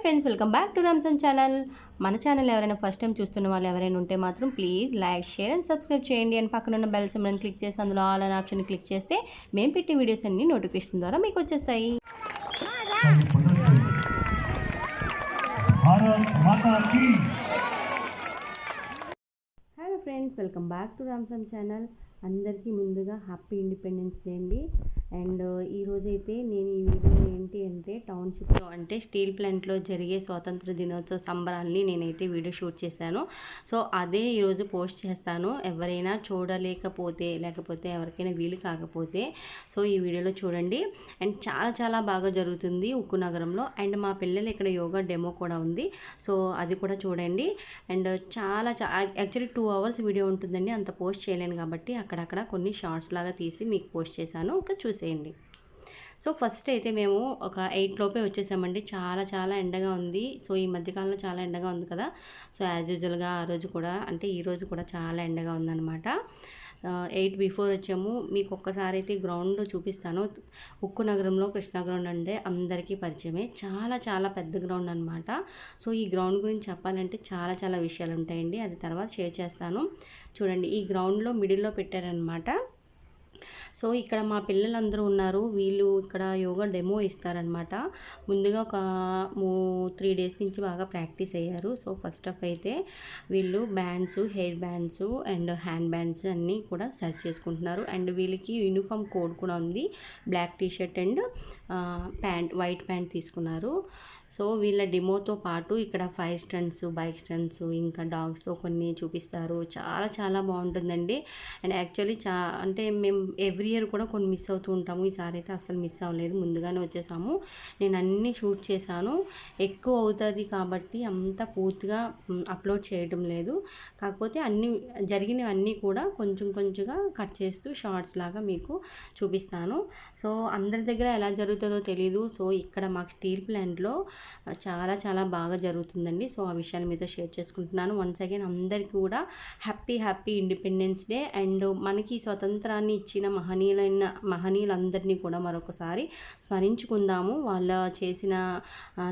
Friends, welcome back to Ramson channel. మన channel ఎవరైనా first time చూస్తున్న వాళ్ళు ఎవరైనా ఉంటే మాత్రం please like, share and subscribe చేయండి. అండ్ పక్కన ఉన్న బెల్ సింబల్ని క్లిక్ చేసి అందులో ఆల్ అనే ఆప్షన్ క్లిక్ చేస్తే మేము పెట్టే వీడియోస్ అన్ని నోటిఫికేషన్ ద్వారా మీకు వచ్చేస్తాయి. Hello friends, welcome back to Ramson channel. అందరికీ ముందుగా హ్యాపీ ఇండిపెండెన్స్ డే అండి. అండ్ ఈరోజైతే నేను ఈ వీడియో ఏంటి అంటే టౌన్షిప్లో అంటే స్టీల్ ప్లాంట్లో జరిగే స్వాతంత్ర దినోత్సవ సంబరాల్ని నేనైతే వీడియో షూట్ చేశాను. సో అదే ఈరోజు పోస్ట్ చేస్తాను. ఎవరైనా చూడలేకపోతే లేకపోతే ఎవరికైనా వీలు కాకపోతే సో ఈ వీడియోలో చూడండి. అండ్ చాలా చాలా బాగా జరుగుతుంది ఉక్కు నగరంలో. అండ్ మా పిల్లలు ఇక్కడ యోగా డెమో కూడా ఉంది, సో అది కూడా చూడండి. అండ్ చాలా యాక్చువల్లీ 2 hours వీడియో ఉంటుందండి, అంత పోస్ట్ చేయలేను కాబట్టి అక్కడక్కడ కొన్ని షార్ట్స్ లాగా తీసి మీకు పోస్ట్ చేశాను, ఒక చూసేయండి. సో ఫస్ట్ అయితే మేము ఒక 8 లోపే వచ్చేసామండి. చాలా చాలా ఎండగా ఉంది. సో ఈ మధ్యకాలంలో చాలా ఎండగా ఉంది కదా. సో యాజ్ యూజువల్గా ఆ రోజు కూడా అంటే ఈ రోజు కూడా చాలా ఎండగా ఉందన్నమాట. 8 బిఫోర్ వచ్చాము. మీకు ఒక్కసారి అయితే గ్రౌండ్ చూపిస్తాను. ఉక్కు నగరంలో కృష్ణా గ్రౌండ్ అంటే అందరికీ పరిచయమే. చాలా చాలా పెద్ద గ్రౌండ్ అనమాట. సో ఈ గ్రౌండ్ గురించి చెప్పాలంటే చాలా చాలా విషయాలు ఉంటాయండి, అది తర్వాత షేర్ చేస్తాను. చూడండి, ఈ గ్రౌండ్లో మిడిల్లో పెట్టారనమాట. సో ఇక్కడ మా పిల్లలందరూ ఉన్నారు. వీళ్ళు ఇక్కడ యోగా డెమో ఇస్తారనమాట. ముందుగా ఒక 3 days నుంచి బాగా ప్రాక్టీస్ అయ్యారు. సో ఫస్ట్ ఆఫ్ అయితే వీళ్ళు bands, hair bands and hand bands అన్నీ కూడా సెర్చ్ చేసుకుంటున్నారు. అండ్ వీళ్ళకి యూనిఫామ్ కోడ్ కూడా ఉంది. Black T-shirt and white pant తీసుకున్నారు. సో వీళ్ళ డెమోతో పాటు ఇక్కడ ఫైర్ స్టంట్స్, బైక్ స్టంట్స్, ఇంకా డాగ్స్తో కొన్ని చూపిస్తారు. చాలా చాలా బాగుంటుందండి. అండ్ యాక్చువల్లీ అంటే మేము ఎవ్రీ ఇయర్ కూడా కొన్ని మిస్ అవుతూ ఉంటాము. ఈసారి అయితే అస్సలు మిస్ అవ్వలేదు, ముందుగానే వచ్చేసాము. నేను అన్నీ షూట్ చేశాను. ఎక్కువ అవుతుంది కాబట్టి అంతా పూర్తిగా అప్లోడ్ చేయడం లేదు. కాకపోతే అన్నీ జరిగినవన్నీ కూడా కొంచెం కొంచెంగా కట్ చేస్తూ షార్ట్స్ లాగా మీకు చూపిస్తాను. సో అందరి దగ్గర ఎలా జరుగుతుందో తెలీదు. సో ఇక్కడ మాకు స్టీల్ ప్లాంట్లో చాలా చాలా బాగా జరుగుతుందండి. సో ఆ విషయాన్ని మీతో షేర్ చేసుకుంటున్నాను. వన్స్ అగైన్ అందరికీ కూడా హ్యాపీ ఇండిపెండెన్స్ డే. అండ్ మనకి స్వతంత్రాన్ని ఇచ్చిన మహనీయులందరినీ కూడా మరొకసారి స్మరించుకుందాము. వాళ్ళ చేసిన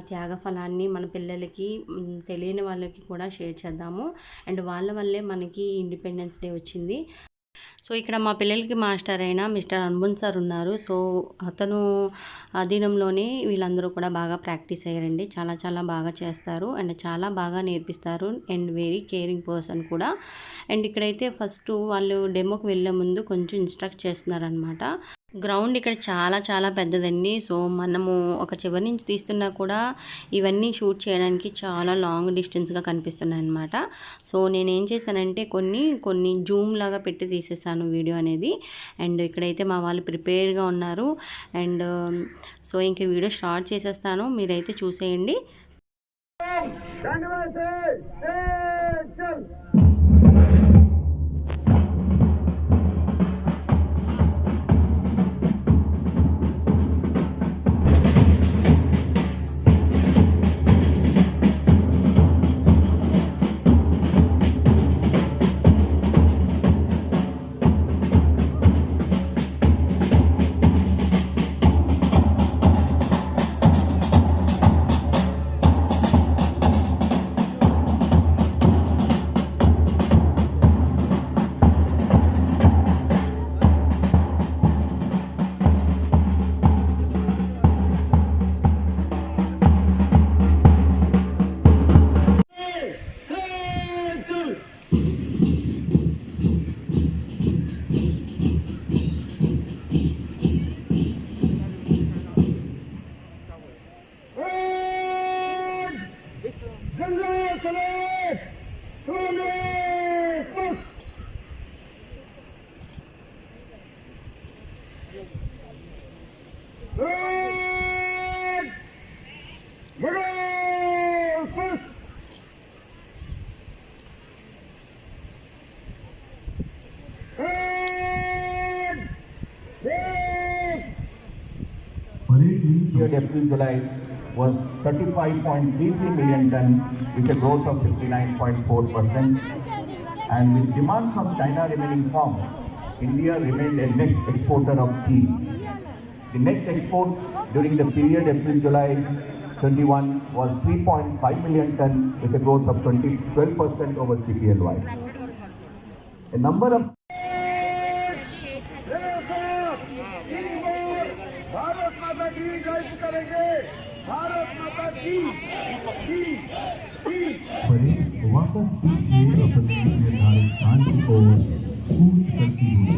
త్యాగ ఫలాన్ని మన పిల్లలకి, తెలియని వాళ్ళకి కూడా షేర్ చేద్దాము. అండ్ వాళ్ళ వల్లే మనకి ఇండిపెండెన్స్ డే వచ్చింది. సో ఇక్కడ మా పిల్లలకి మాస్టర్ అయిన మిస్టర్ అన్బున్ సార్ ఉన్నారు. సో అతను అధీనంలోనే వీళ్ళందరూ కూడా బాగా ప్రాక్టీస్ అయ్యారండి. చాలా చాలా బాగా చేస్తారు అండ్ చాలా బాగా నేర్పిస్తారు. అండ్ వెరీ కేరింగ్ పర్సన్ కూడా. అండ్ ఇక్కడైతే ఫస్ట్ వాళ్ళు డెమోకి వెళ్ళే ముందు కొంచెం ఇన్స్ట్రక్ట్ చేస్తున్నారనమాట. గ్రౌండ్ ఇక్కడ చాలా చాలా పెద్దదండి. సో మనము ఒక చివరి నుంచి తీస్తున్నా కూడా ఇవన్నీ షూట్ చేయడానికి చాలా లాంగ్ డిస్టెన్స్గా కనిపిస్తున్నాయి అన్నమాట. సో నేనేం చేశానంటే కొన్ని జూమ్ లాగా పెట్టి తీసేసాను వీడియో అనేది. అండ్ ఇక్కడైతే మా వాళ్ళు ప్రిపేర్గా ఉన్నారు. అండ్ సో ఇంక వీడియో స్టార్ట్ చేసేస్తాను, మీరైతే చూసేయండి. April July was 35.33 million ton with a growth of 59.4%. And with demand from China remaining firm, India remained a net exporter of steel. The net exports during the period April-July 21 was 3.5 million ton with a growth of 12% over CPLY. A number of Bharat माता की जय करेंगे। भारत माता की बड़े वापस कीजिए अपने निर्धारित स्थान की ओर कूद करती हुई।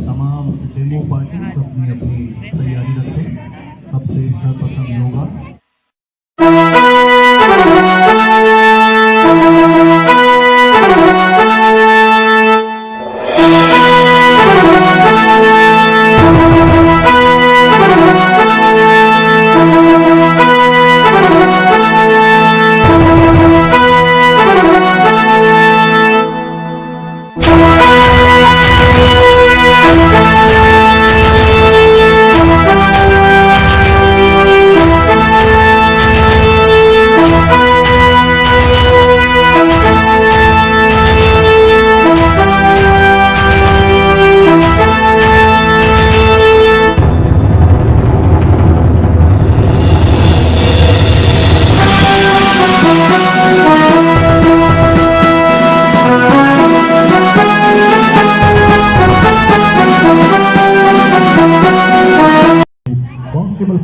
तमाम डेमो पार्टी अपनी अपनी तैयारी रखें। सबसे सर्वप्रथम योगा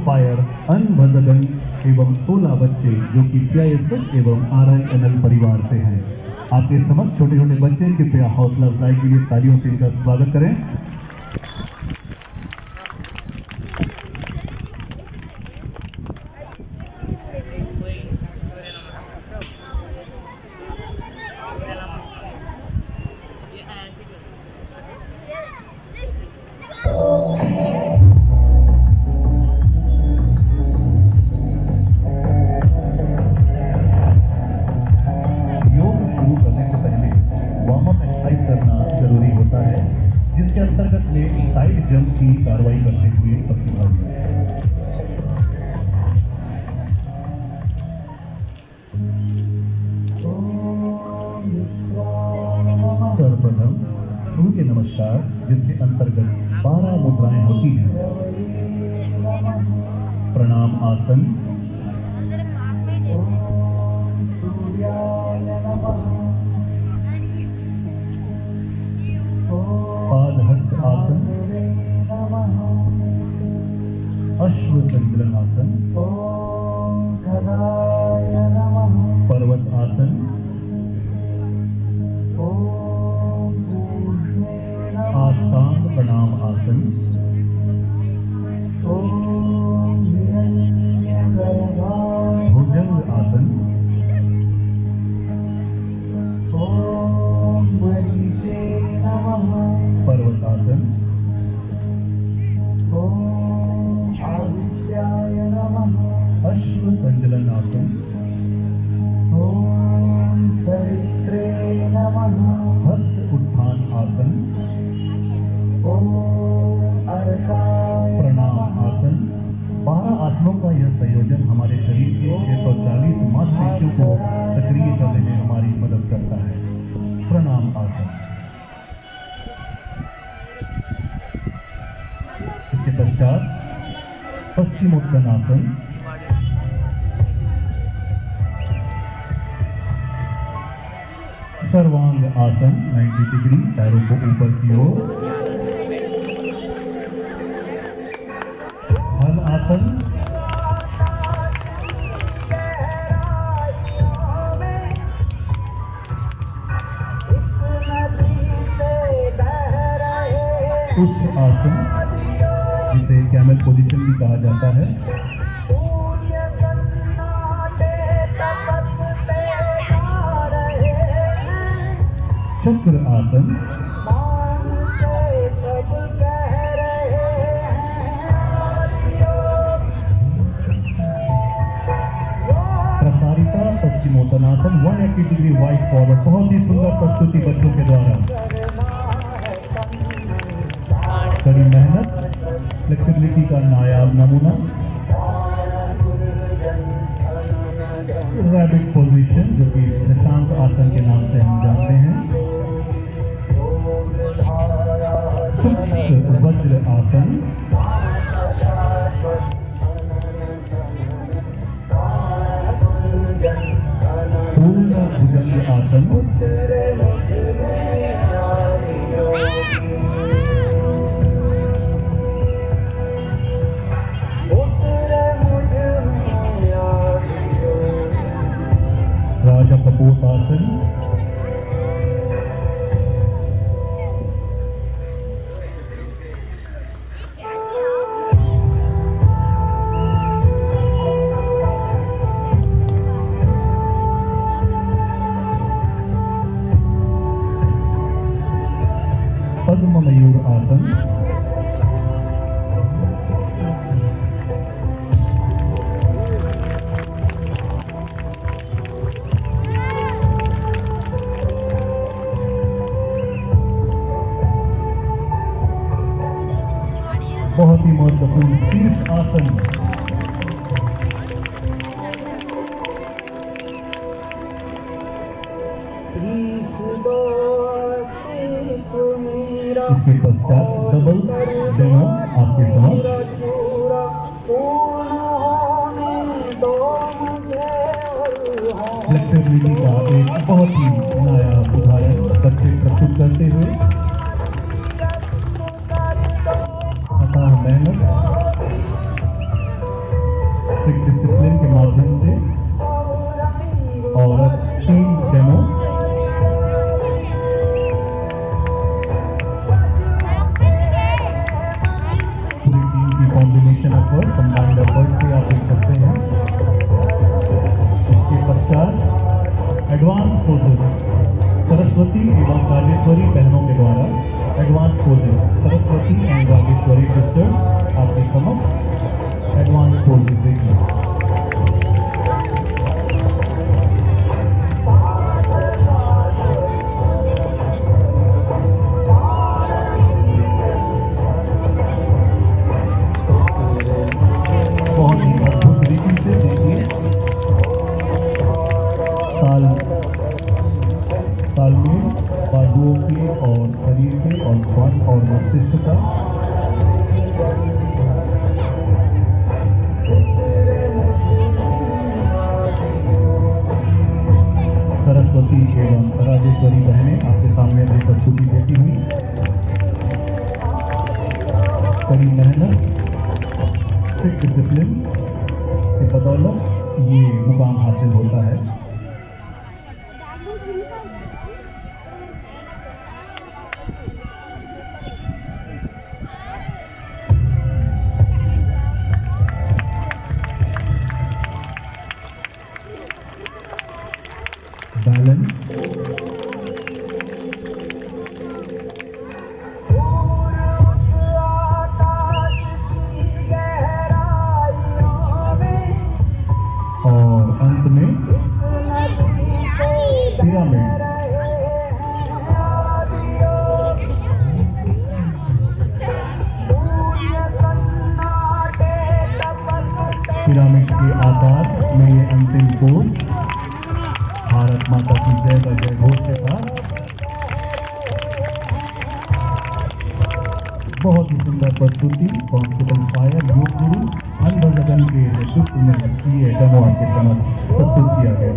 फायर अनवरदगन एवं 16 बच्चे जो कि CISF एवं RINL परिवार से हैं। आपके समक्ष छोटे छोटे बच्चे कृपया हौसला अफजाई के लिए तालियों से इनका स्वागत करें। जिसके अंतर्गत में साइड जंप की कार्रवाई करते हुए प्रतिभागी सर्वप्रथम सूर्य नमस्कार जिसके अंतर्गत 12 मुद्राएं होती हैं। प्रणाम आसन, पादहस्त आसन, अश्व संचलन आसन, पर्वत आसन, आस्तांग प्रणाम आसन, भुजंग आसन, पर्वतासन, अश्व संचलन आसन, हस्त उत्थान आसन, प्रणाम आसन। 12 आसनों का यह संयोजन हमारे शरीर के 640 मांसपेशियों को सक्रिय करने में हमारी मदद करता है। प्रणाम आसन। इसके पश्चात पश्चिमोत्तानासन, सर्वांग आसन 90 डिग्री, पैरों को ऊपर की ओर। हल आसन, उस आसन जिसे कैमल पोजीशन भी कहा जाता है। चक्र आसन, प्रसारिता पश्चिमोत्तानासन 180 डिग्री वाइड फॉरवर्ड। बहुत ही सुंदर प्रस्तुति बच्चों के द्वारा। कड़ी मेहनत, फ्लेक्सिबिलिटी का नायाब नमूना। रैबिट पोजीशन जो कि शशांक आसन के नाम से हम जानते हैं। आसन, पूर्ण भुजंग आसन, राजा कपोत आसन, पद्म मयूर आसन, बहुत ही महत्वपूर्ण शीर्ष आसन, इसके पश्चात डबल डेमो आपके समक्ष। फ्लेक्सिबिलिटी का एक बहुत ही नया उदाहरण बच्चे प्रस्तुत करते हुए अतः मेहनत एक डिसिप्लिन के माध्यम से और टीम डेमो पूरी टीम की कॉम्बिनेशन एफर्ट कंबाइंड एफर्ट से आप देख सकते हैं। इसके पश्चात एडवांस पोजेस सरस्वती एवं राजेश्वरी बहनों के द्वारा advance poses Saraswati and Rajeshwari sisters आपके समक्ष एडवांस पोजेस देखिए। बहुत ही अद्भुत तरीके से देखिए तालमेल बाजुओं के और शरीर के और मन और मस्तिष्क का। सरस्वती एवं राजेश्वरी बहनें आपके सामने अपनी प्रस्तुति देती हुई कड़ी मेहनत डिसिप्लिन की बदौलत ये मुकाम हासिल होता है। बैलेंस, और अंत में पिरामिड। पिरामिड के आकार में ये अंतिम पोज भारत माता की जय का जय घोष के साथ बहुत ही सुंदर प्रस्तुति कॉन्स्टेबल फायर योग गुरु अनभजन के नेतृत्व में किए डेमो आपके समक्ष प्रस्तुत किया गया।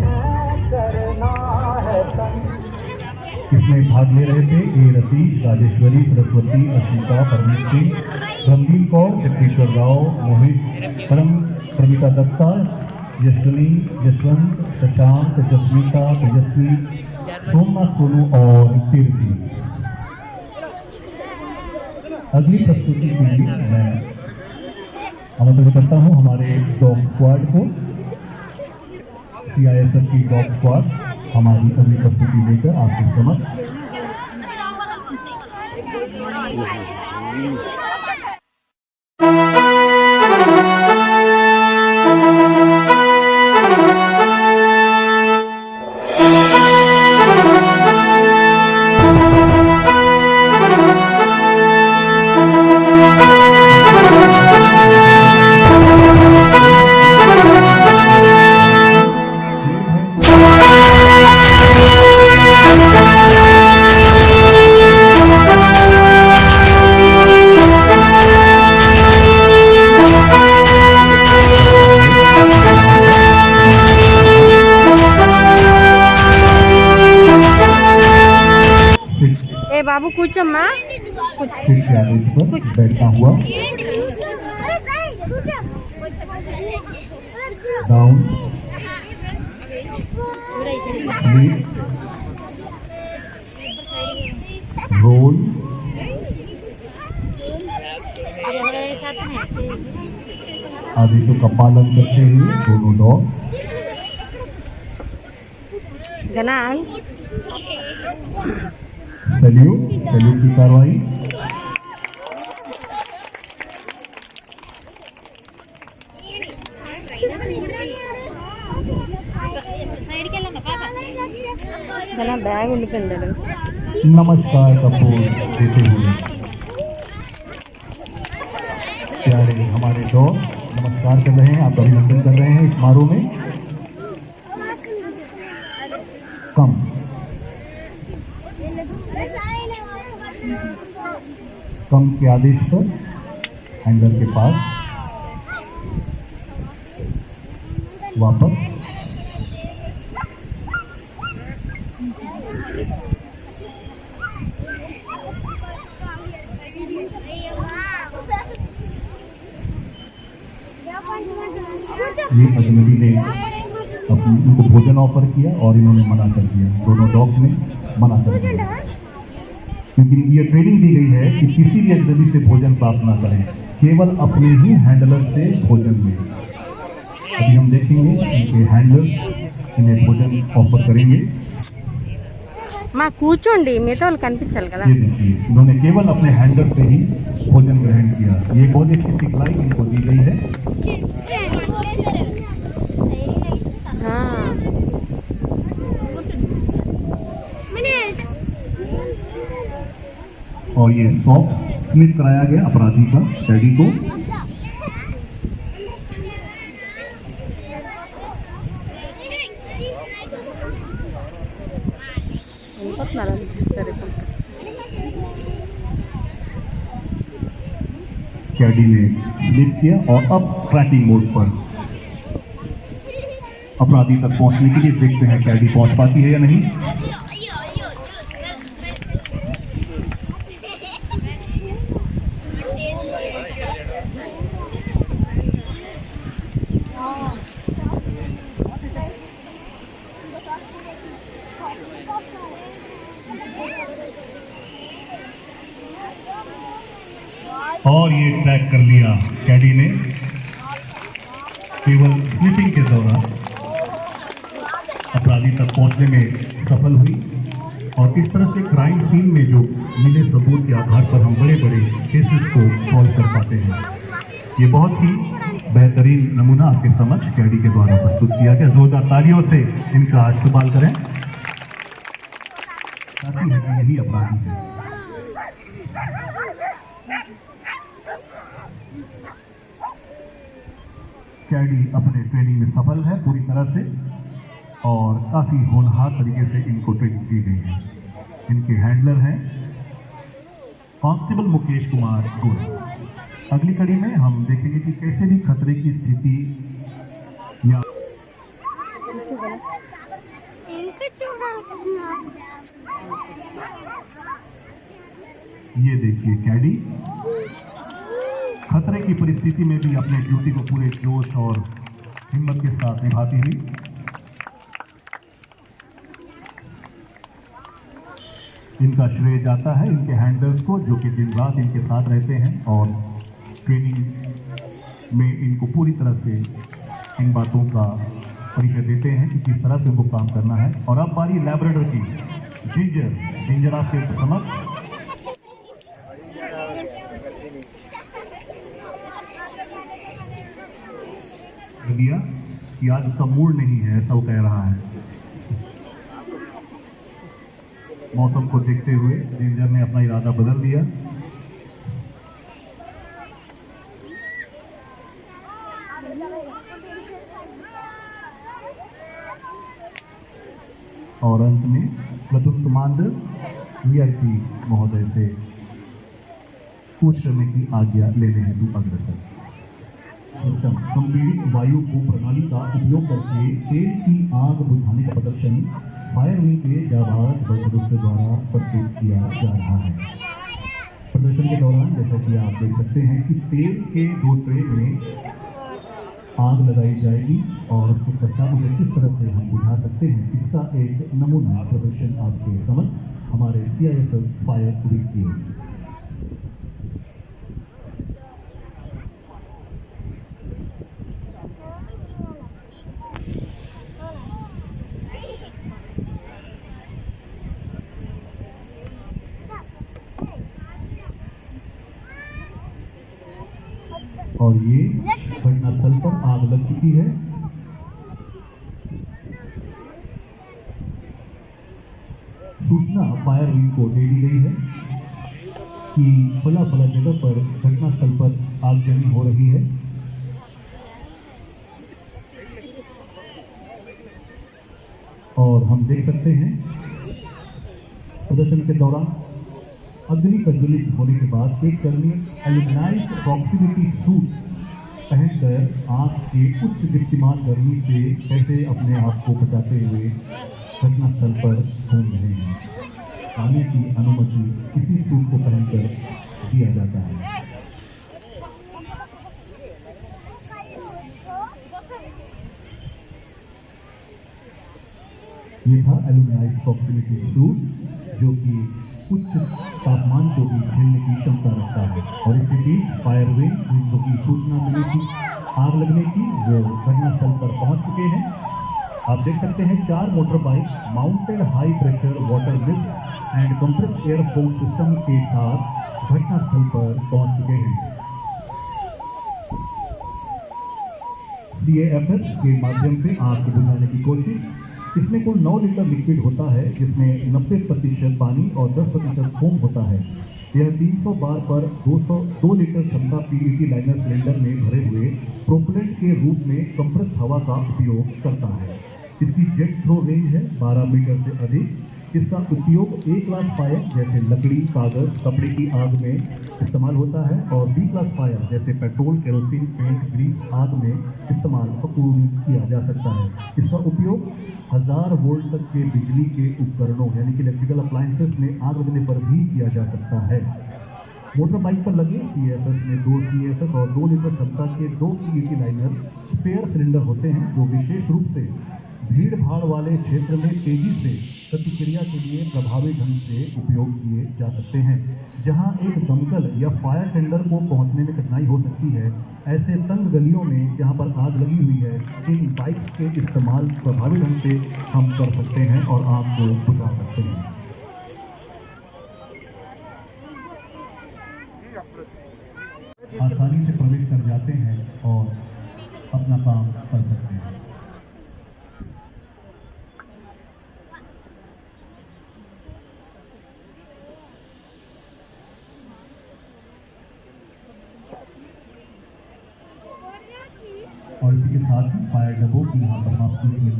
इसमें भाग ले रहे थे ए रति, राजेश्वरी, सरस्वती, अस्मिता, परमीत सिंह, गंभीर कौर, जगदीश्वर राव, मोहित, प्रमिता दत्ता, यशवनी, यशवंत, शशांक, जस्मिता, तेजस्वी, सोमनाथ, सोनू और कीर्ति। अगली प्रस्तुति के लिए मैं आमंत्रित करता हूं हमारे डॉग स्क्वाड को। CISF की डॉग स्क्वाड हमारी अगली प्रस्तुति लेकर आपके समक्ष। బాబు కూర్చోమ్మా फिर से आदेश पर बैठता हुआ डाउन रोल आदेशों का पालन करते हुए दोनों डॉग गनाल सैल्यूट की कार्रवाई गना बैग ఉండిపోయింది नमस्कार का पोज देते हुए प्यारे हमारे डॉग नमस्कार कर रहे हैं, आप अभिनंदन कर रहे हैं इस समारोह में। कम कम के आदेश पर हैंडल के पास वापस ये अजनबी ने उनको भोजन ऑफर किया और इन्होंने मना कर दिया, दोनों डॉग्स ने मना कर दिया, क्योंकि ये ट्रेनिंग दी गई है कि किसी भी अजनबी से भोजन प्राप्त ना करें, केवल अपने ही हैंडलर से भोजन लें। अभी हम देखेंगे कि हैंडलर इन्हें भोजन ऑफर करेंगे। మా కూర్చోండి మిగతా వాళ్ళు కనిపించాలి కదా ये देखिए इन्होंने केवल अपने हैंडलर से ही भोजन ग्रहण किया, ये बहुत अच्छी सिखलाई इनको दी गई है। हाँ और ये सॉक्स स्मिथ कराया गया अपराधी का कैदी को। कैडी ने स्मिथ किया और अब ट्रैकिंग मोड पर अपराधी तक पहुंचने के लिए देखते हैं कैडी पहुंच पाती है या नहीं। और ये ट्रैक कर लिया कैडी ने केवल स्निफिंग के दौरान अपराधी तक पहुंचने में सफल हुई और इस तरह से क्राइम सीन में जो मिले सबूत के आधार पर हम बड़े बड़े केसेस को सॉल्व कर पाते हैं। ये बहुत ही बेहतरीन नमूना आपके समक्ष कैडी के द्वारा प्रस्तुत किया गया, जोरदार तालियों से इनका इस्तेमाल करें। साथ ही यही अपराधी है। कैडी अपने ट्रेनिंग में सफल है पूरी तरह से और काफ़ी होनहार तरीके से इनको ट्रेनिंग दी गई है। इनके हैंडलर हैं कांस्टेबल मुकेश कुमार गोल। अगली कड़ी में हम देखेंगे कि कैसे भी खतरे की स्थिति या ये देखिए कैडी खतरे की परिस्थिति में भी अपने ड्यूटी को पूरे जोश और हिम्मत के साथ निभाती हुई। इनका श्रेय जाता है इनके हैंडलर्स को जो कि दिन रात इनके साथ रहते हैं और ट्रेनिंग में इनको पूरी तरह से इन बातों का परिचय देते हैं कि किस तरह से उनको काम करना है। और अब बारी लैब्राडोर की। जिंजर आपके समक्ष दिया कि आज उसका मूड नहीं है, ऐसा वो कह रहा है। मौसम को देखते हुए जिंजर ने अपना इरादा बदल दिया। और अंत में प्लटून कमांडर वीआईपी महोदय से कूच करने की आज्ञा लेने हेतु अग्रसर। संपीड़ित वायु को प्रणाली का उपयोग करके तेल की आग बुझाने का प्रदर्शन फायर विंग के जाबाज सदस्यों द्वारा प्रस्तुत किया जा रहा है। प्रदर्शन के दौरान जैसा कि आप देख सकते हैं कि तेल के 2 ट्रे में आग लगाई जाएगी और उसके पश्चात उसे किस तरह से हम बुझा सकते हैं, इसका एक नमूना प्रदर्शन आपके समक्ष हमारे CISF फायर विंग की ओर से। और ये घटनास्थल पर आग लग चुकी है। सूचना फायर विंग को दे दी गई है कि फला फला जगह पर घटनास्थल पर आगजनी हो रही है। और हम देख सकते हैं प्रदर्शन के दौरान अग्नि प्रज्वलित होने के बाद एक कर्मी एल्यूमिनाइज्ड प्रॉक्सिमिटी सूट पहनकर आग के उच्च दीप्तिमान गर्मी से कैसे अपने आप को बचाते हुए घटनास्थल पर घूम रहे हैं। आने की अनुमति इसी सूट को पहनकर दिया जाता है। ये था एल्यूमिनाइज्ड प्रॉक्सिमिटी सूट जो कि उच्च तापमान को भी झेलने की क्षमता रखता है। और इसके बीच फायर विंग जिनको की सूचना मिली थी आग लगने की, वो घटनास्थल पर पहुंच चुके हैं। आप देख सकते हैं 4 motor bike mounted high pressure water mist and compressed air force system के साथ घटनास्थल पर पहुंच चुके हैं। CAFS के माध्यम से आग को बुझाने की कोशिश। इसमें कुल 9 लीटर लिक्विड होता है जिसमें 90% पानी और 10% फोम होता है। यह 300 बार पर 2 लीटर क्षमता PVC लाइनर सिलेंडर में भरे हुए प्रोपेलेंट के रूप में कंप्रेस्ड हवा का उपयोग करता है। इसकी जेट थ्रो रेंज है 12 मीटर से अधिक। इसका उपयोग A क्लास फायर जैसे लकड़ी, कागज, कपड़े की आग में इस्तेमाल होता है और B क्लास फायर जैसे पेट्रोल, केरोसिन, पेंट, ग्रीस आग में इस्तेमाल किया जा सकता है। इसका उपयोग 1000 वोल्ट तक के बिजली के उपकरणों यानी कि इलेक्ट्रिकल अप्लायंसेस में आग लगने पर भी किया जा सकता है। मोटर बाइक पर लगे CAFS में 2 CAFS और 2 लीटर क्षमता के 2 PVC लाइनर स्पेयर सिलेंडर होते हैं जो विशेष रूप से भीड़ भाड़ वाले क्षेत्र में तेजी से प्रतिक्रिया के लिए प्रभावी ढंग से उपयोग किए जा सकते हैं। जहां एक दमकल या फायर टेंडर को पहुंचने में कठिनाई हो सकती है, ऐसे तंग गलियों में जहां पर आग लगी हुई है, इन बाइक्स के इस्तेमाल प्रभावी ढंग से हम कर सकते हैं और आग को बुझा सकते हैं। आसानी से प्रवेश कर जाते हैं और अपना काम कर सकते हैं। और इसी के साथ ही फायर डब्बों की यहाँ पर समाप्ति की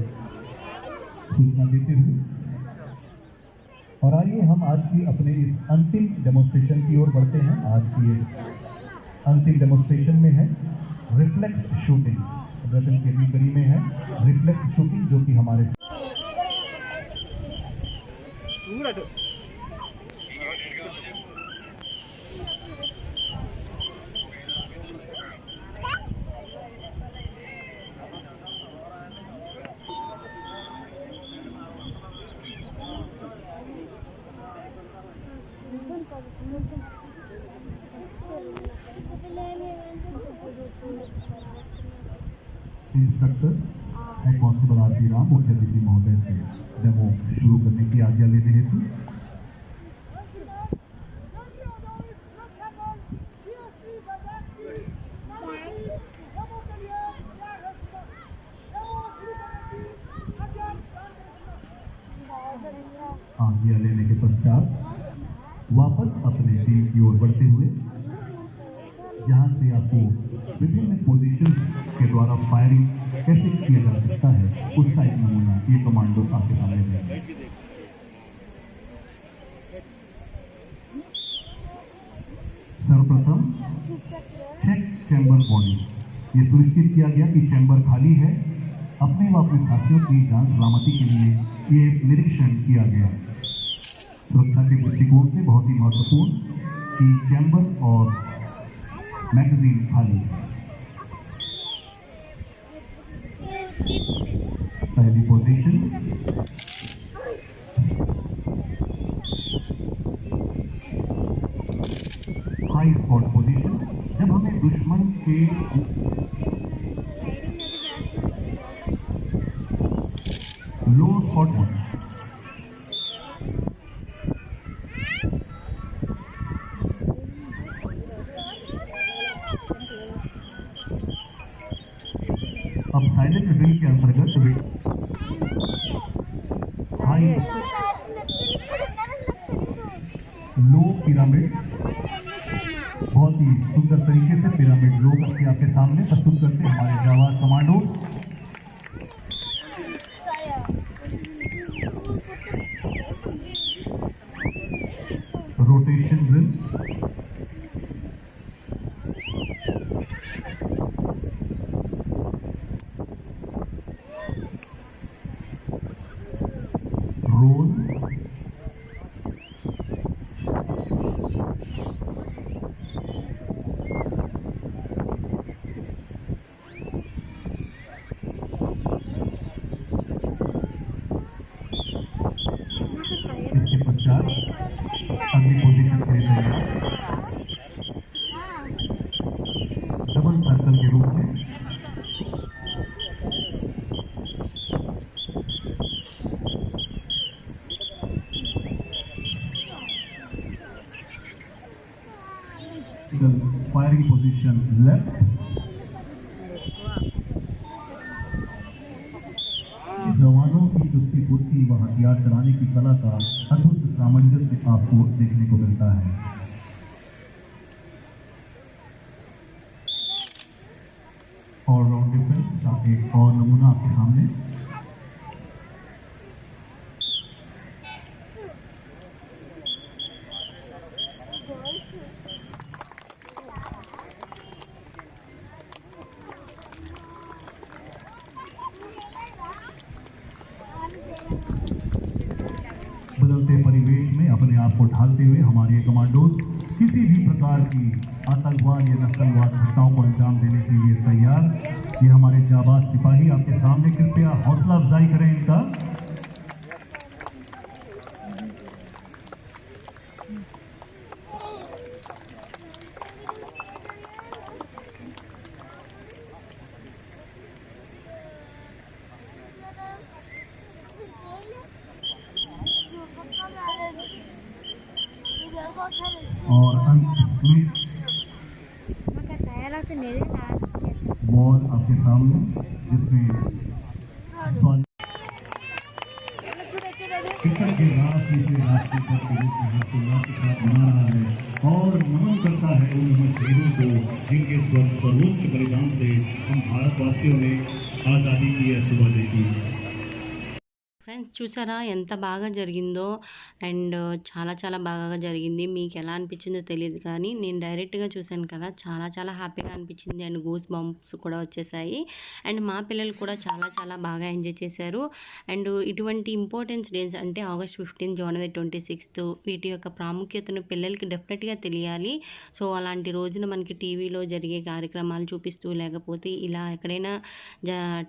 सूचना देते हुए और आइए हम आज की अपने इस अंतिम डेमोन्स्ट्रेशन की ओर बढ़ते हैं। आज की इस अंतिम डेमोन्स्ट्रेशन में है रिफ्लेक्स शूटिंग। प्रदर्शन के कड़ी में है रिफ्लेक्स शूटिंग जो कि हमारे इंस्ट्रक्टर हेड कांस्टेबल आरती राम मुख्य अतिथि महोदय से डेमो शुरू करने की आज्ञा लेने हेतु आज्ञा लेने के पश्चात वापस अपने टीम की ओर बढ़ते हुए जहां से आपको विभिन्न पोजीशन के द्वारा फायरिंग कैसे किया जा सकता है उसका एक नमूना ये कमांडो आपके सामने है। सर्वप्रथम चेक चैम्बर बॉडी। ये सुनिश्चित किया गया कि चैम्बर खाली है। अपने व अपने साथियों की जान सलामती के लिए ये निरीक्षण किया गया। सुरक्षा के दृष्टिकोण से बहुत ही महत्वपूर्ण कि चैम्बर और मैगजीन खाली। पहली पोजीशन, हाई स्पॉट पोजीशन, जब हमें दुश्मन के लो स्पॉट अब साइलेंट ड्रिल के अंतर्गत हाई लो पिरामिड, बहुत ही सुंदर तरीके से पिरामिड लो करके आपके सामने प्रस्तुत करते हैं हमारे जावाज कमांडो। रोटेशन ड्रिल, रोल, इसके पश्चात अगली पोजीशन के लिए तैयार, डबल सर्कल के रूप में फायरिंग पोजीशन लेफ्ट, जवानों की चुस्ती फुर्ती व हथियार चलाने की कला का अद्भुत सामंजस्य आपको देखने को मिलता है। ऑलराउंड डिफेंस का एक और नमूना आपके सामने। बदलते परिवेश में अपने आप को ढालते हुए हमारे कमांडोज किसी भी प्रकार की आतंकवाद या नक्सलवाद घटनाओं को अंजाम देने के लिए तैयार। ये हमारे जाबाज सिपाही आपके सामने, कृपया हौसला अफजाई करें इनका। और अंत में वॉल आपके सामने, जिसमें शिक्षण के राष्ट्र से राष्ट्रीय पद के रूप में हर्षोल्लास के साथ मना रहा है और नमन करता है उन अमर शहीदों को जिनके सर्वोच्च बलिदान से हम भारतवासियों ने आज़ादी की यह सुबह देखी। ఫ్రెండ్స్ చూసారా ఎంత బాగా జరిగిందో, అండ్ చాలా చాలా బాగా జరిగింది. మీకు ఎలా అనిపించిందో తెలియదు, కానీ నేను డైరెక్ట్గా చూశాను కదా, చాలా చాలా హ్యాపీగా అనిపించింది. అండ్ గూస్ బంప్స్ కూడా వచ్చేసాయి. అండ్ మా పిల్లలు కూడా చాలా చాలా బాగా ఎంజాయ్ చేశారు. అండ్ ఇటువంటి ఇంపార్టెన్స్ డేస్ అంటే ఆగస్ట్ 15, జనవరి 26 వీటి యొక్క ప్రాముఖ్యతను పిల్లలకి డెఫినెట్గా తెలియాలి. సో అలాంటి రోజున మనకి టీవీలో జరిగే కార్యక్రమాలు చూపిస్తూ, లేకపోతే ఇలా ఎక్కడైనా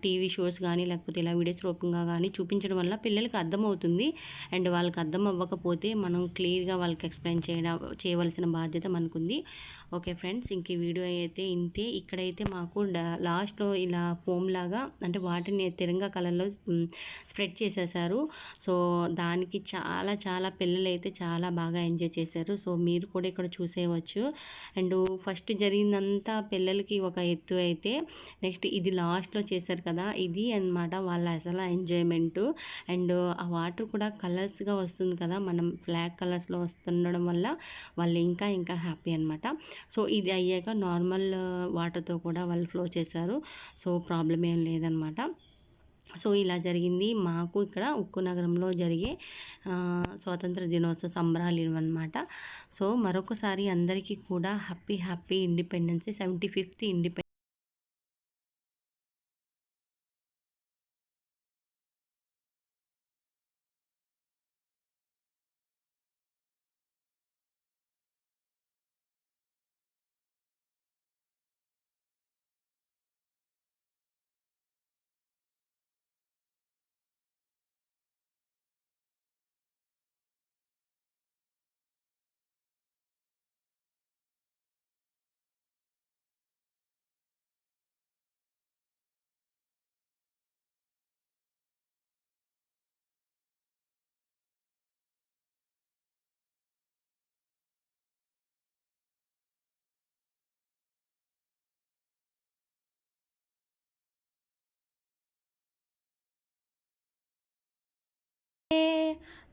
టీవీ షోస్ కానీ లేకపోతే ఇలా వీడియోస్ రూపంగా కానీ చూపించడం వల్ల పిల్లలకి అర్థమవుతుంది. అండ్ వాళ్ళకి అర్థం అవ్వకపోతే మనం క్లియర్గా వాళ్ళకి ఎక్స్ప్లెయిన్ చేయవలసిన బాధ్యత మనకుంది. ఓకే ఫ్రెండ్స్, ఇంక ఈ వీడియో అయితే ఇంతే. ఇక్కడైతే మాకు లాస్ట్లో ఇలా ఫోమ్ లాగా అంటే వాటిని తిరంగా కలర్లో స్ప్రెడ్ చేసేసారు. సో దానికి చాలా చాలా పిల్లలు అయితే చాలా బాగా ఎంజాయ్ చేశారు. సో మీరు కూడా ఇక్కడ చూసేయవచ్చు. అండ్ ఫస్ట్ జరిగిందంతా పిల్లలకి ఒక ఎత్తు అయితే, నెక్స్ట్ ఇది లాస్ట్లో చేశారు కదా, ఇది అన్నమాట వాళ్ళ అసలు ఎంజాయ్మెంటు. అండ్ ఆ వాటర్ కూడా కలర్స్గా వస్తుంది కదా, మనం ఫ్లాగ్ కలర్స్లో వస్తుండడం వల్ల వాళ్ళు ఇంకా ఇంకా హ్యాపీ అనమాట. సో ఇది అయ్యాక నార్మల్ వాటర్తో కూడా వాళ్ళు ఫ్లో చేశారు. సో ప్రాబ్లం ఏం లేదనమాట. సో ఇలా జరిగింది మాకు ఇక్కడ ఉక్కు నగరంలో జరిగే స్వాతంత్ర దినోత్సవ సంబరాలు అనమాట. సో మరొకసారి అందరికీ కూడా happy independence day, 75th independence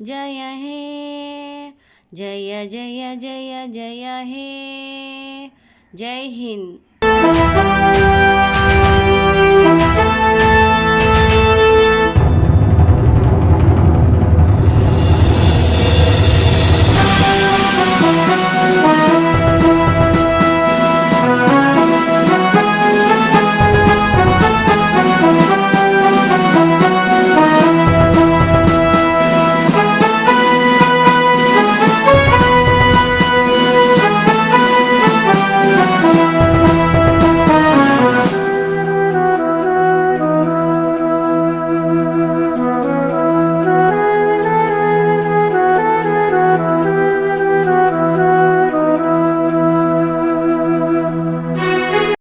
जय हे जय जय जय जय हे जय हिंद।